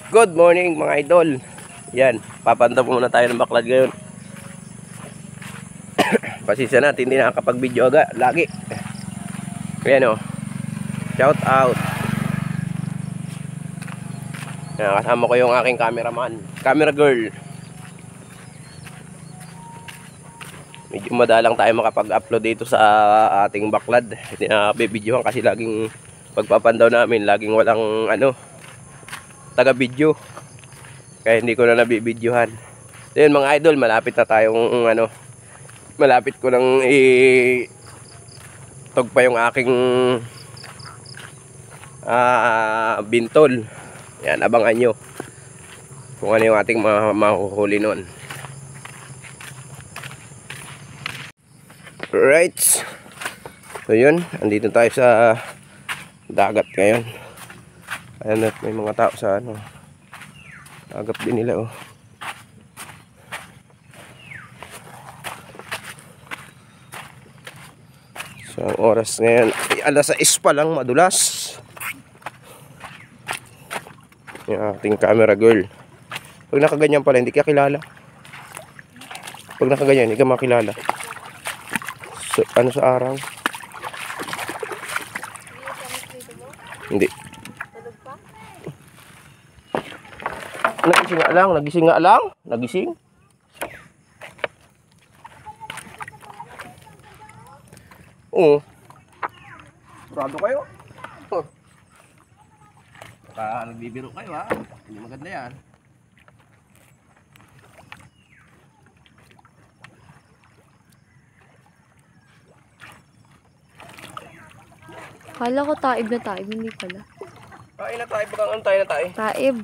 Good morning mga idol. Yan, papanda po muna tayo ng baklad ngayon. Pasensya na, hindi nakakapag-video aga lagi. Ayan o. Shout out. Yan, kasama ko yung aking cameraman, camera girl. Medyo madalang tayo makapag-upload dito sa ating baklad. Hindi na bibidyohan kasi laging pagpapandaw namin, laging walang taga-video. Kaya hindi ko na nabibidyohan. So yun mga idol, malapit na tayong malapit ko lang tugpa yung aking bintol. Yan, abangan nyo kung ano yung ating mahuhuli nun. Right. So yun, andito tayo sa dagat ngayon. Ayan, may mga tao sa agap din nila oh. So ang oras ngayon ay alas 6 pa lang, madulas. Yung ating camera girl. Pag nakaganyan pala hindi ka kilala. Pag nakaganyan hindi ka makilala. So, ano sa araw? Hindi. Nagising nga lang. Nagising. Oo. Sarado kayo. Baka nagbibiro kayo ha. Hindi maganda yan. Kala ko taib na taib, hindi pala. Tayo na tayo, baka ano tayo na tayo? Taib.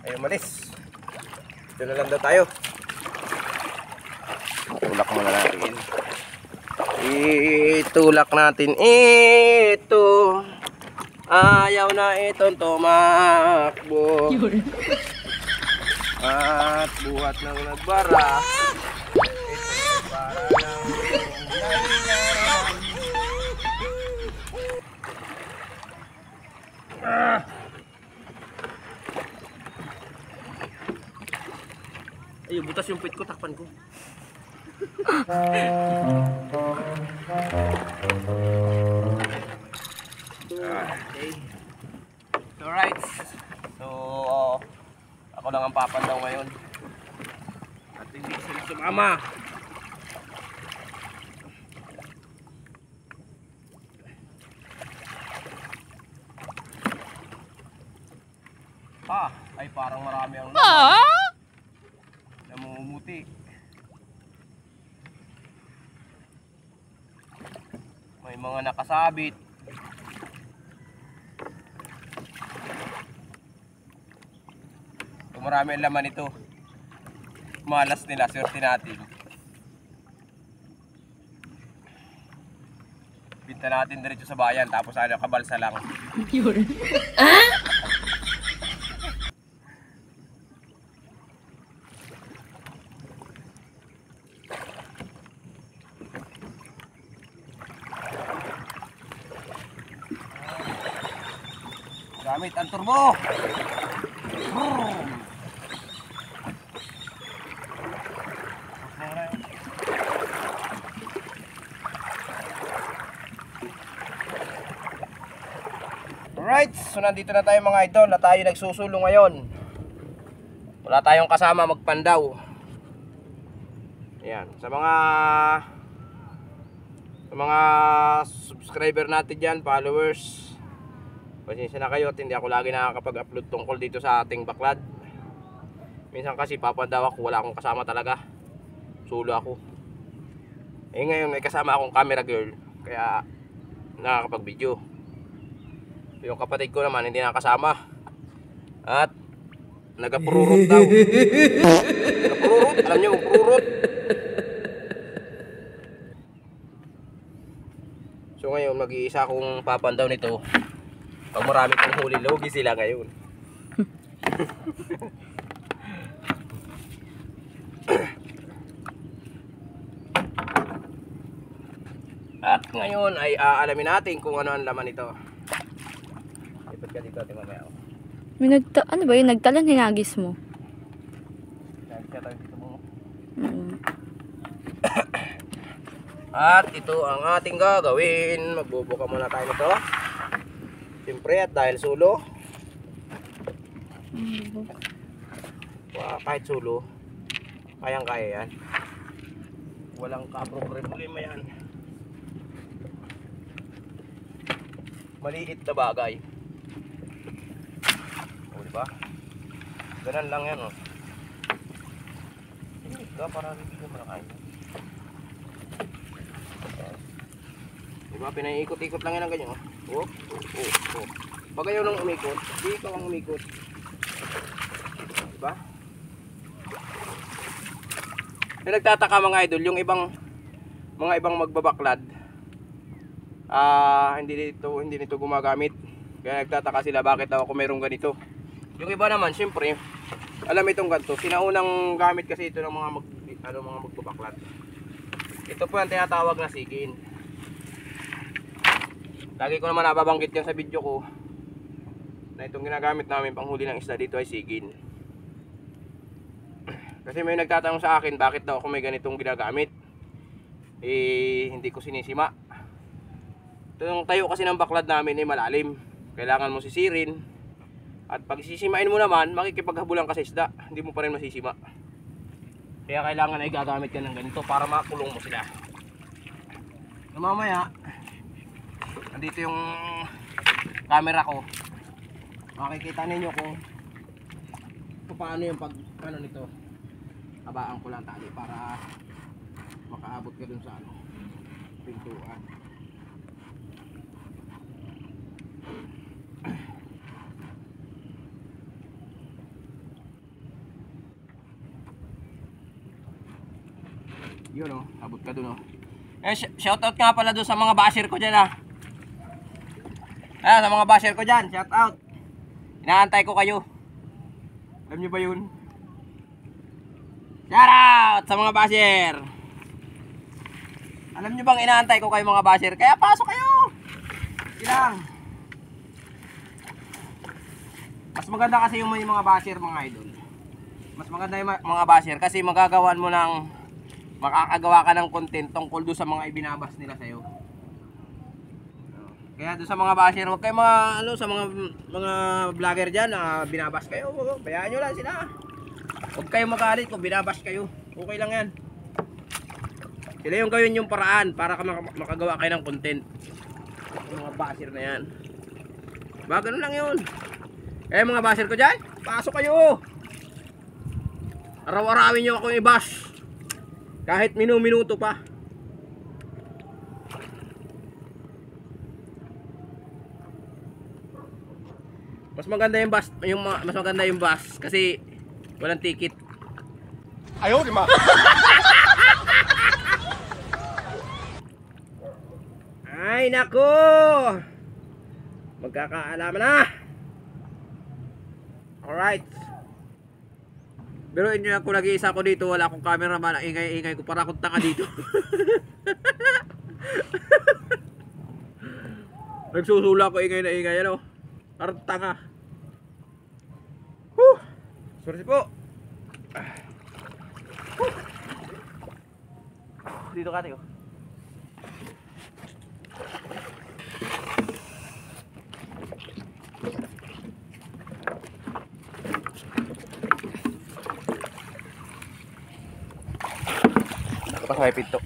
Ayun, malis. Dito na lang daw tayo. Tulak muna natin. Itulak natin ito. Ayaw na itong tumakbo. At buhat ng nagbara. Ito para lang ay, butas yung pit ko, takpan ko. Okay. Alright. So, ako lang ang papandaw ngayon. At hindi sila sumama. Ay parang marami ang namumuti. May mga nakasabit. Kung marami ang laman ito, malas nila, swerte natin. Binta natin diretso sa bayan, tapos kabalsa lang. Gamit ang turbo. Alright, so nandito na tayo mga idol na tayo nagsusulo ngayon. Wala tayong kasama magpandaw. Ayan, sa mga subscriber natin dyan, followers, pasensya na kayo at hindi ako lagi nakakapag-upload tungkol dito sa ating baklad. Minsan kasi papandaw ako, wala akong kasama talaga. Solo ako. Eh ngayon may kasama akong camera girl, kaya nakakapag-video. Yung kapatid ko naman hindi nakasama. At nagapururot daw. Nagapururot, alam nyo, pururot. So ngayon mag-iisa akong papandaw nito. Pag marami kong huli, lugi sila ngayon. At ngayon ay aalamin natin kung ano ang laman nito. Lipat ka dito, tingnan mo. May ano ba yun? Nagtalan hinagis mo. Lagi ka tayo dito mo. Mm. At ito ang ating gagawin. Magbubuka muna tayo nito. Siyempre at dahil sulo. Kahit sulo, kayang-kaya yan. Walang ka-problema yan. Maliit na bagay. O diba? Ganun lang yan, oh. Hindi ka, para hindi ka malakain. Diba? Pinaikot-ikot lang yan ang ganyan, oh. Oh. Pag ayaw nang umikot, di ikaw ang umikot. Diba? Nagtataka mga idol, yung mga ibang magbabaklad, hindi nito gumagamit. Kaya nagtataka sila bakit daw ako mayroong ganito. Yung iba naman, syempre, alam itong ganito. Sinaunang gamit kasi ito ng mga magbabaklad. Ito po ang tinatawag na sigin. Lagi ko naman nababanggit yan sa video ko na itong ginagamit namin panghuli ng isda dito ay sigin. Kasi may nagtatanong sa akin bakit daw ako may ganitong ginagamit. Hindi ko sinisima. Itong tayo kasi ng baklad namin ay malalim. Kailangan mo sisirin. At pag sisimain mo naman, makikipaghabulan ka sa isda. Hindi mo pa rin masisima. Kaya kailangan ay gagamit ka ng ganito para makulong mo sila. So, mamaya, nandito yung camera ko. Makikita ninyo kung paano yung ano nito. Habaan ko lang tali para makaabot ka dun sa pintuan. Yun, oh, abot ka dun, oh. Shoutout nga pala dun sa mga basher ko dyan, sa mga basher ko dyan, shoutout. Inaantay ko kayo. Alam nyo ba yun? Shoutout sa mga basher. Alam nyo bang inaantay ko kayo mga basher? Kaya pasok kayo. Silang. Mas maganda kasi yung mga basher mga idol. Mas maganda yung mga basher kasi magagawan mo ng makakagawa ka ng content tungkol doon sa mga ibinabas nila sa'yo. Kaya doon sa mga basher, huwag kayo sa mga vlogger dyan na binabas kayo. Bayaan nyo lang sila. Huwag kayong magalit kung binabas kayo. Okay lang yan. Sila yung gawin yung paraan para makagawa kayo ng content. Yung mga basher na yan. Ba, ganun lang yun. Kaya mga basher ko dyan, pasok kayo. Araw-arawin nyo ako i-bash. Kahit minuto pa. Mas maganda yung bus, mas maganda yung bus kasi walang ticket. Ayaw, di ma. Ay nako. Magkakaalaman na. Alright. Pero inyo ako nag-iisa ko dito, wala akong cameraman, ingay-ingay ko para akong tanga dito. Nagsusula ko ingay na ingay, ano? Parang tanga. Sorry po. Dito ka tayo. Pasay pinto.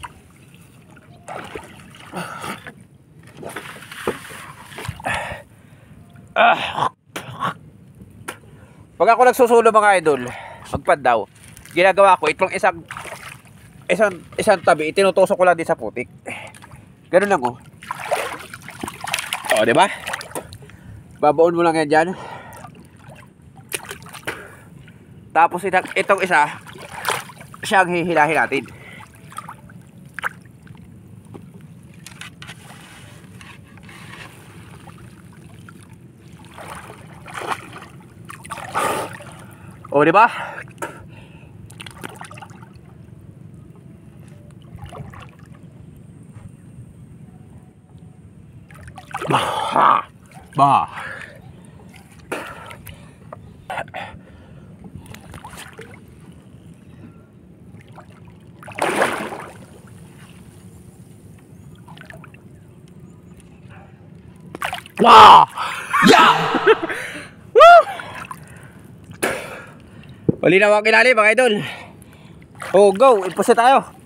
Pag ako nagsusulo mga idol, magpad daw, ginagawa ko itong isang tabi, itinutusok ko lang din sa putik. Ganun lang, oh. O, diba? Babaon mo lang yan dyan. Tapos itong isa, siyang hihilahin natin. O, di ba? Bah! Bah! Wow! Yeah! Woo! Huli na mga kinali mga idol. Oh, go! Ipose tayo.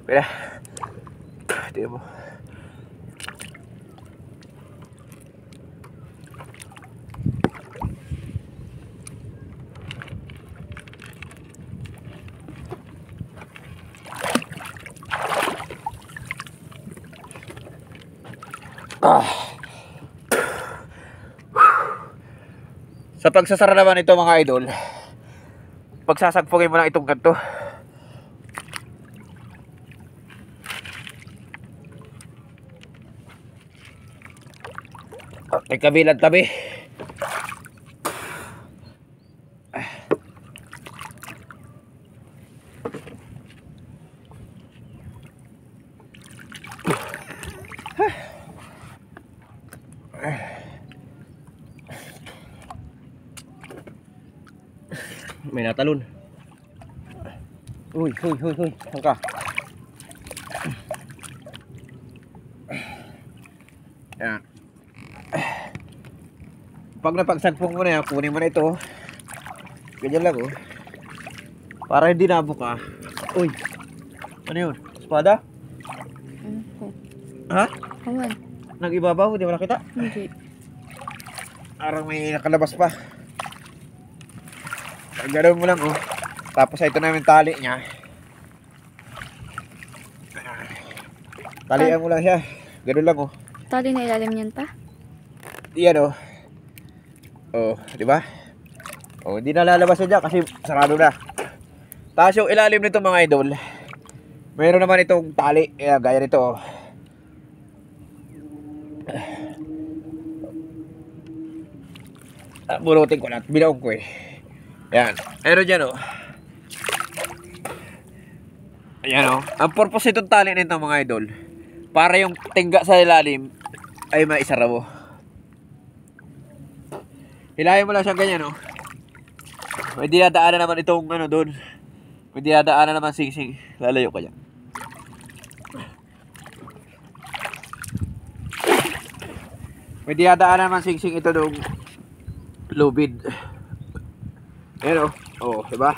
Pera. Tingnan mo. Sa pagsasara naman ito mga idol, pagsasagpugin mo lang itong kanto. May kabilang tabi. May natalon. Uy. Saan ka? Yan. Pag napagsagpong mo na yan, kunin mo na ito. Ganyan lang, oh. Para hindi nabuka. Uy. Ano yun? Espada? Ano po? Ha? Awan. Nag-ibabaw? Hindi mo nakita? Hindi. Parang may nakalabas pa. Ganoon mo lang, oh. Tapos ito na yung tali niya. Talian mo lang siya. Ganoon lang, oh. Tali na ilalim niyan pa? Iyan, oh. Oh, di ba? Oh, hindi na lalabas siya dyan kasi sarado na. Tapos yung ilalim nito mga idol, mayroon naman itong tali. Gaya nito, oh. Burutin ko lang. Binaong ko, eh. Yan. Meron dyan, oh. Ayan, oh. Ang purpose itong tali nito mga idol, para yung tingga sa ilalim ay maisara mo. Hilahin mo lang siya ganyan, oh. May dinadaanan naman itong ano doon. May dinadaanan naman sing-sing. Lalayo ka dyan. May dinadaanan naman sing-sing ito doon. Lubid. Ayan, oh. Oh, diba?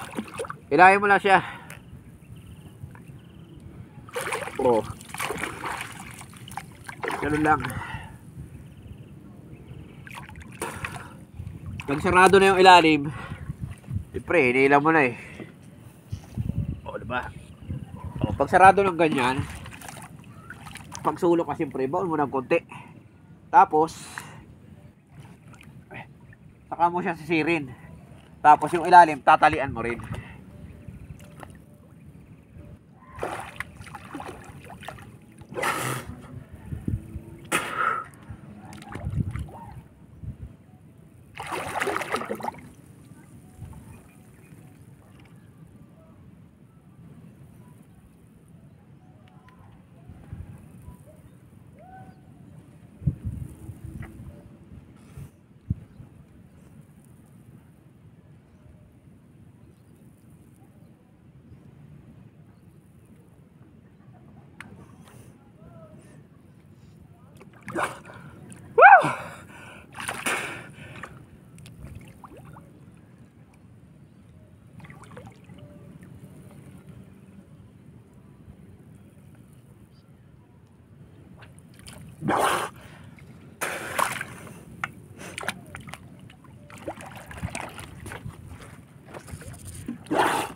Hilahin mo lang siya. Oh. Ganun lang. Pag sarado na yung ilalim, siyempre, hinihilang mo na, eh. O, diba? O, pag sarado ng ganyan, pag sulok ka, siyempre, baon mo ng konti. Tapos, saka mo siya sisirin. Tapos yung ilalim, tatalian mo rin.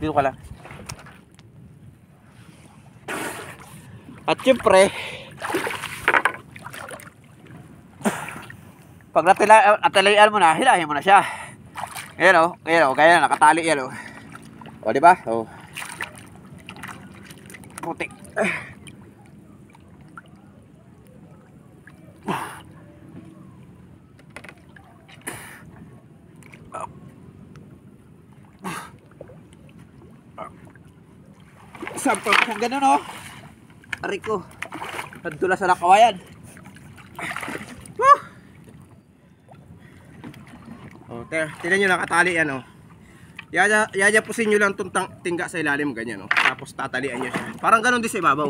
Dito ka lang. At syempre, pag natalian mo na, hilahin mo na siya. Ayan o, kaya nakatali yan o. O, diba? O. Putik. Sampang kung gano'n o. Aray ko. Nagdula sa lakawayan. O, tignan nyo nakatali yan o. Yayapusin nyo lang itong tingga sa ilalim ganyan o. Tapos tatalian nyo siya. Parang gano'n din sa ibabaw.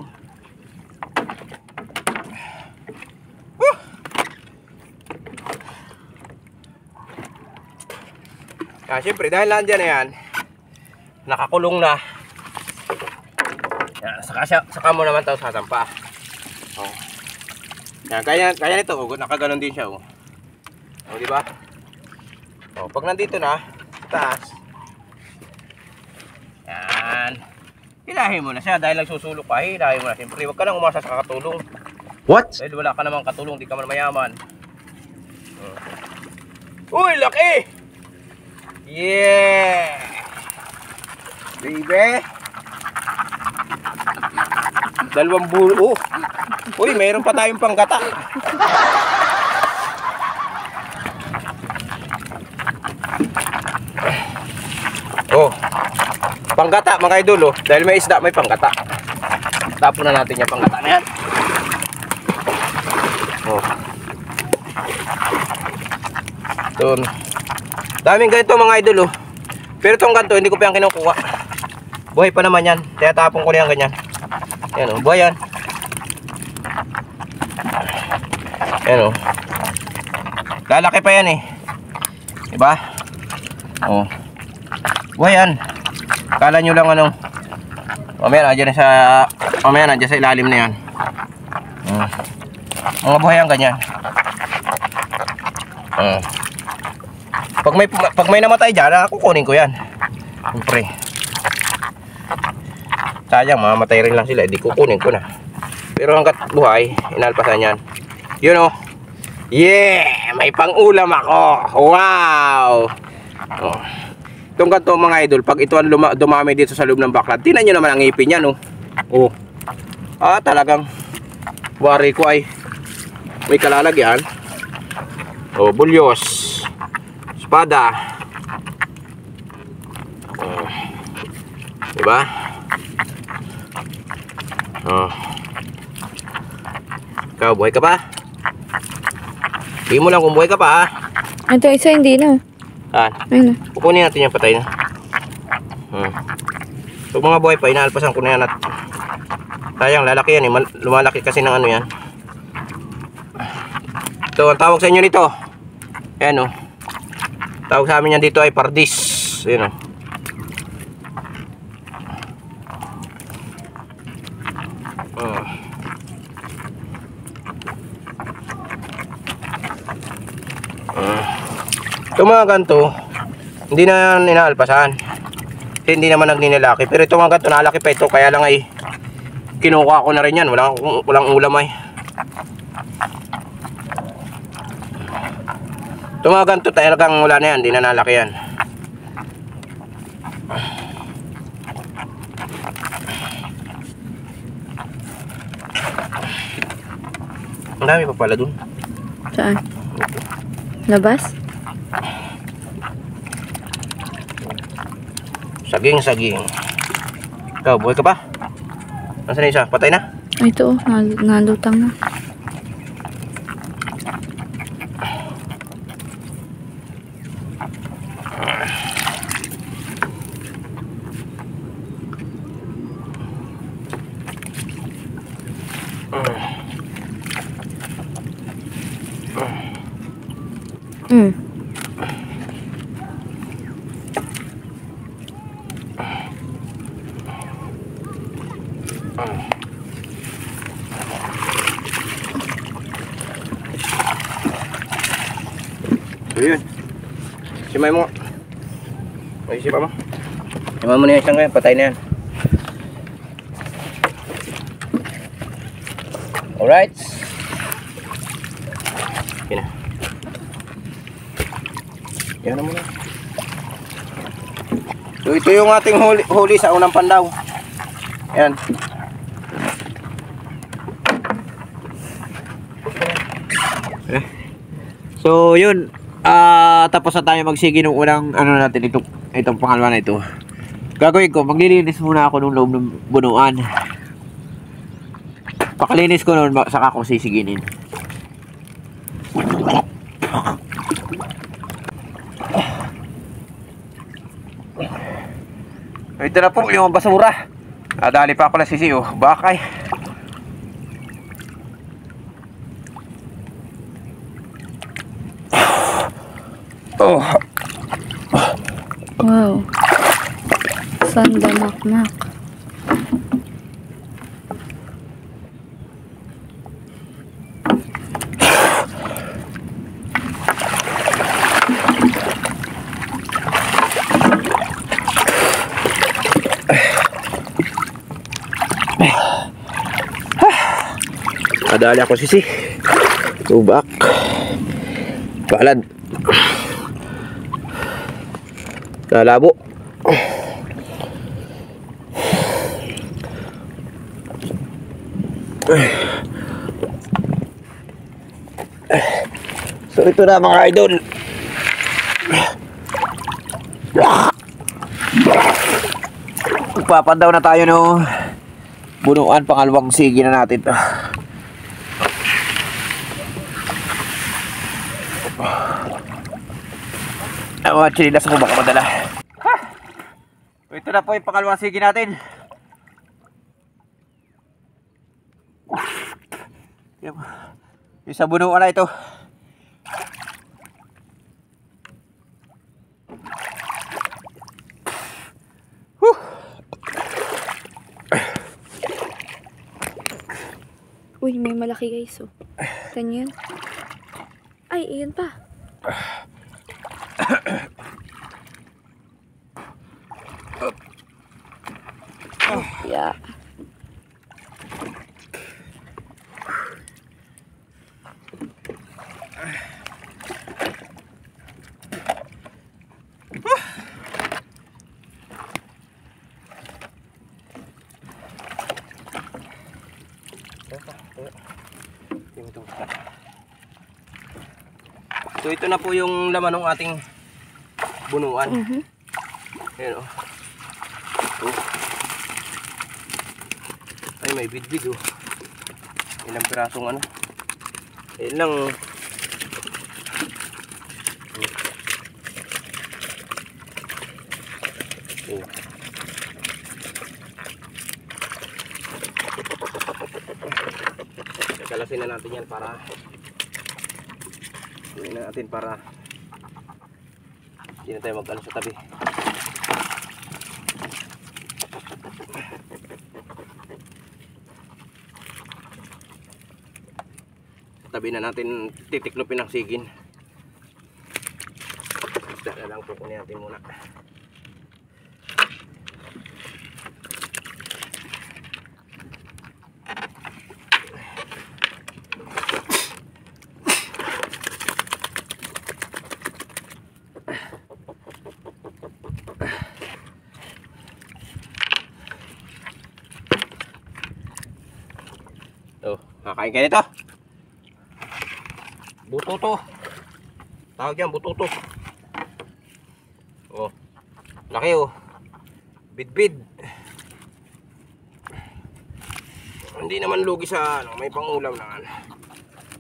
Siyempre dahil nandiyan na yan, nakakulong na. Yan, saka mo naman ito sasampa. Oh. Yan, kaya nito, oh, nakaganon din siya. Oh. Oh, di ba? Oh, pag nandito na, taas. Yan. Hilahin mo na siya dahil nagsusulok pa. Hilahin mo na. Siyempre, huwag ka nang umasa sa katulong. What? Dahil wala ka namang katulong, di ka man mayaman. Uy, laki! Yeah! Baby! Dalawang bulo. Uy, mayroon pa tayong panggata. Oh. Panggata mga idol oh. Dahil may isda, may panggata. Tapon na natin yung panggata na yan. Oh. Ito. Daming ganito mga idol oh. Pero itong ganito hindi ko pa yung kinukuha. Buhay pa naman yan. Kaya tapon ko na yan ganyan. Ayan o, buhay yan. Ayan o. Lalaki pa yan eh. Diba? O. Buhay yan. Kala nyo lang anong. Mamaya nandiyan sa ilalim na yan. Mga buhay yan ganyan. Pag may namatay dyan, kukunin ko yan. Siyempre. Sayang, mamamatay rin lang sila. Hindi kukunin ko na. Pero hanggat buhay, inalpasan yan. Yun o. Yeah! May pang-ulam ako. Wow! Oh. Itong ganito mga idol, pag ito ang dumami dito sa loob ng backlog, tingnan nyo naman ang ngipin yan. Oh. Talagang wari ko ay may kalalagyan. Oh, bulyos. Espada. Oh. Diba? Oh. Ikaw, buhay ka pa? Hindi mo lang kung buhay ka pa ha. Ito isa hindi na. Ayun na. Kukunin natin yung patay na. Pag mga buhay pa, inaalpasan ko na yan at sayang, lalaki yan eh. Lumalaki kasi ng ano yan. Ito, ang tawag sa inyo nito. Ayan o. Tawag sa amin yan dito ay pardis. Ayan o. Ito mga ganito, hindi na inaalpasan. Hindi naman nagninilaki. Pero ito mga ganito, nalaki pa ito. Kaya lang ay kinukuha ko na rin yan. Walang ulam ay. Ito mga ganito, talagang wala na yan. Hindi na nalaki yan. Ang dami pa pala dun. Saan? Labas? Saging. Ikaw, buhay ka pa? Nasaan na isa? Patay na? Ito, nalutang na. So yun. Simay mo. Ay, sipa mo. Yaman mo na yan siya ngayon, patay na yan. Alright. Okay na. Yan na muna. So ito yung ating huli sa unang pandaw. Yan. So yun, tapos na tayo magsigi ng unang ano natin itong pangalawa na ito. Gagawin ko, maglilinis muna ako ng loob ng bunuan. Pakalinis ko noon, saka ako sisiginin. Ito na po yung basura. Dali pa pala sisi, oh, bakay. Oh. Wow. Sandamakmak. Dali ako sisi. Tubak. Palad. Lalabo. So ito na mga idol. Papandaw na tayo no bunuan, pangalawang sige na natin to. Ang mga chinilas mo baka madala. Ha! Ito na po yung pangalawang sige natin. Yung sa bunuan na ito. Uy, may malaki guys, oh. Ganyan. Ay, iyan pa. Oh, yeah. So ito na po yung laman ng ating bunuan. Ayan o. Ay, may bidbid o. Ilang pirasong ano. Ayan lang. Kalasin na natin yan para hindi na tayo mag-ano sa tabi. Tabi na natin, titiklopin ang sigin. Isda na lang po kunin natin muna. Kakain kayo nito. Bututo. Tawag yan, bututo. Oh. Laki oh. Bidbid. Hindi naman lugi sa ano, may pangulam naman.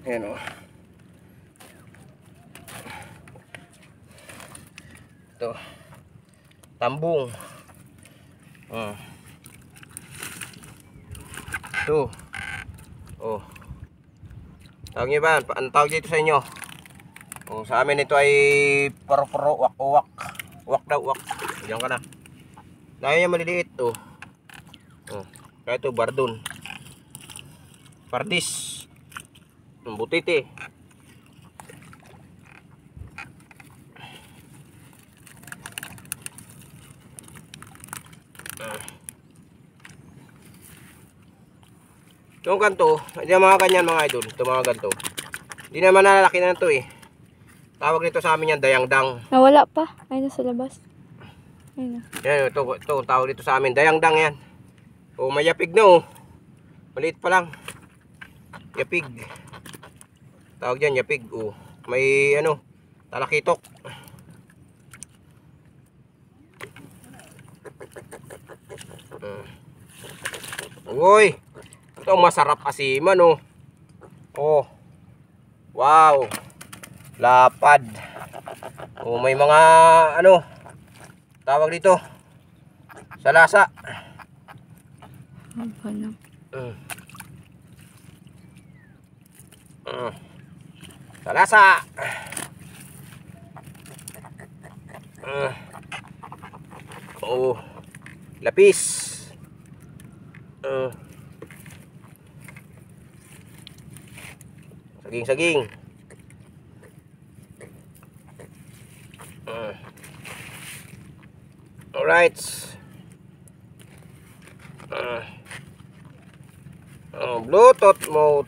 Ayan oh. Ito. Tambong. Ito. Oh. Tawag niyo ba? Ang tawag dito sa inyo? Oh, sa amin ito ay paro-paro, wak-wak. Wak daw, wak. Diyan ka na. Dahil niya maliliit oh. Oh. Kaya ito bardon. Pardis. Butiti. Itong ganito, hindi mga ganyan mga idol. Ito mga ganito. Hindi naman nalalaki na ito eh. Tawag nito sa amin yan, dayangdang. Nawala pa. Ay, nasa labas. Ayun na. Yan, ito tawag dito sa amin, dayangdang yan. O, may yapig na oh. Maliit pa lang. Yapig. Tawag dyan, yapig. O, may ano, talakitok. Uy, ito masarap asiman oh. Oh. Wow. Lapad. Oh, may mga ano tawag dito. Salasa. Apa na? Salasa. Oh. Lapis. Saging-saging. Alright. Bluetooth mode.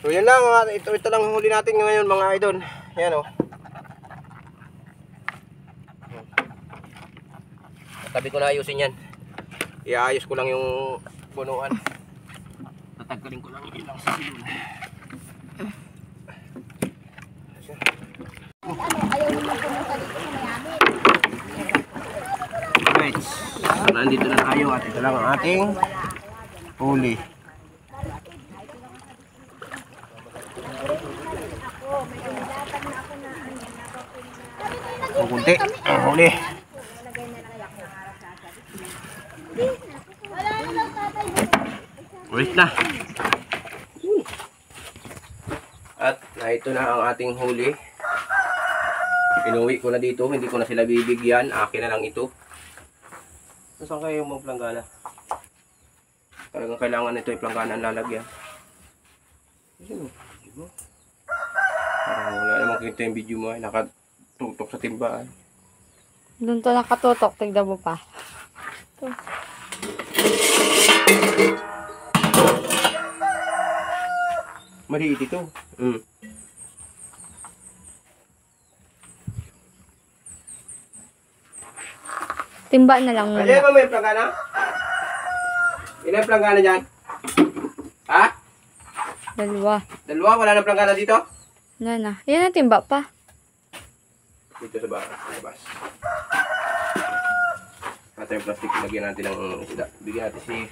So yan lang, ito lang huli natin ngayon mga idol. Yan oh. Tabi ko na ayusin yan. Iayos ko lang yung punuan. Tatanggalin ko lang ilang sa silon. Alright. So nandito na tayo at ito lang ang ating huli. Ang kunti ang huli. Ulit na. At ito na ang ating huli. Pinuwi ko na dito, hindi ko na sila bibigyan. Akin na lang ito. Saan kayo yung mga planggana? Talagang kailangan ito yung planggana ang lalagyan. Parang wala namang kita yung video mo ay nakatutok sa timba. Doon to nakatutok. Tignan mo pa. Ito. Maliit ito. Timba na lang muna. Ayan mo may planggana? Ilan planggana dyan? Ha? Dalawa. Dalawa? Wala na planggana dito? Wala na. Yan ang timba pa. Dito sa labas. Ito yung plastic. Lagyan natin ng isda. Bigyan natin si...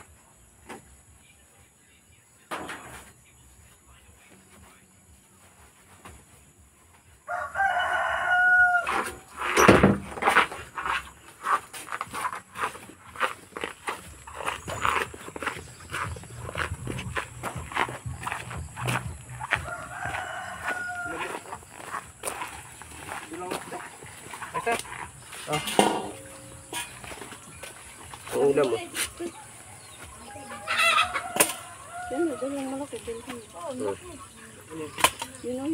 Ang ulam mo. Yan, yan yung malaki. Yun